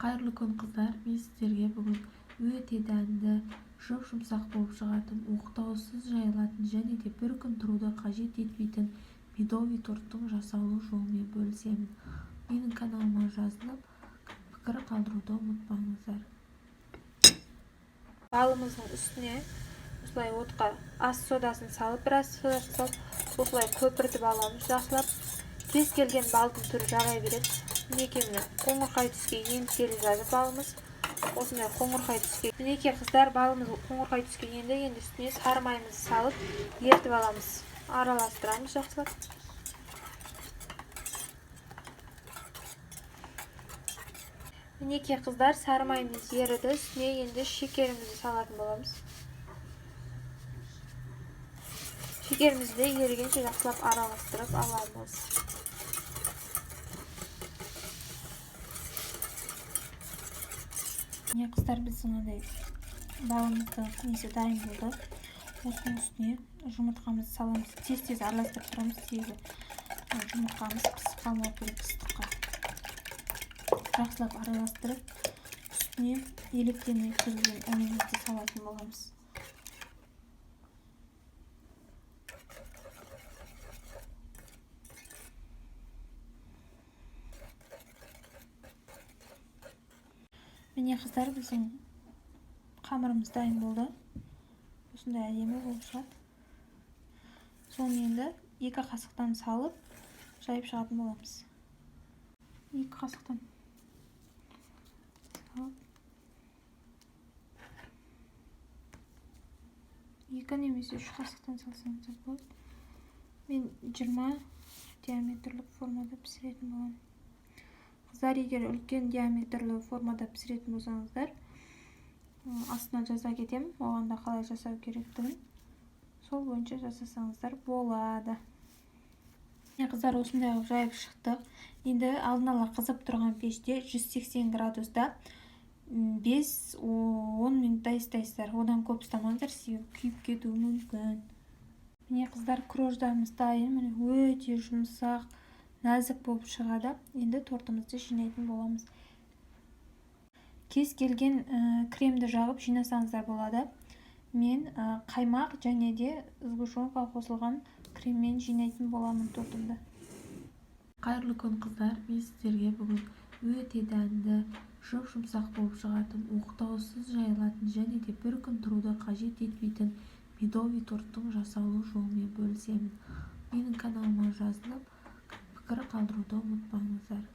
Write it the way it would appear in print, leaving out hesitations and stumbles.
Қайырлы күн қыздар, мен сіздерге бүгін өте дәмді, жұмсақ болып шығатын, оқтаусыз жайылатын және де бір күн тұруды қажет етпейтін медовый торттың жасалу жолымен бөлісемін. Менің каналыма жазылып, пікір қалдыруды ұмытпаңыздар. Балымыздың үстіне осылай отқа ас содасын салып, біраз содасын салып, осылай көпіртіп аламыз, жақсылап. Кез келген балдың түрі жарай береді. Мінекей міне қоңырқай түске енді келе жатыр балымыз. Осындай қоңырқай түске. Мінекей қыздар, балымыз қоңырқай түске енді үстіне сары майымызды салып ертіп аламыз. Араластырамыз жақсылап. Мінекей қыздар, сары майымыз еріді. Үстіне енді шекерімізді салатын боламыз. Шекерімізді ерігенше жақсылап араластырып аламыз. Міне қыздар, біздің андай балымыздың несі дайын болды. Осының үстіне жұмыртқамызды саламыз. Тез араластырып тұрамыз, себебі жұмыртқамыз пісіп қалмау керек ыстыққа. Жақсылап араластырып, үстіне електен өткізілген ұнымызды салатын боламыз. Міне қыздар, біздің қамырымыз дайын болды. Осындай әдемі болып шығады. Соны енді 2 қасықтан салып, жайып шығатын боламыз. 2 қасықтан салып, 2 немесе 3 қасықтан салсаңыздар болады. Мен 20 диаметрлік формада пісіретін боламын. Қыздар, егер үлкен диаметрлі формада пісіретін болсаңыздар, астына жаза кетем, оғанда қалай жасау керектігін. Сол бойынша жасасаңыздар болады. Қыздар, осындай жайып шықтық. Енді алдын ала қызып тұрған пеште 180 градуста 5-10 минуттай істейсіздер. Одан көп ұстамаңыздар, себебі күйіп кетуі мүмкін. Міне қыздар, крождарымыз дайын, өте жұмсақ, нәзік болып шығады. Енді тортымызды жинайтын боламыз. Кез келген кремді жағып жинасаңыздар болады. Мен қаймақ және де сгущенка қосылған креммен жинайтын боламын тортымды. Қайырлы күн қыздар, мен сіздерге бүгін өте дәмді, жұмсақ болып шығатын, оқтаусыз жайылатын және де бір күн тұруды қажет етпейтін медовый торттың жасалу жолымен бөлісемін. Менің каналыма жазылып, пікір қалдыруды ұмытпаңыздар.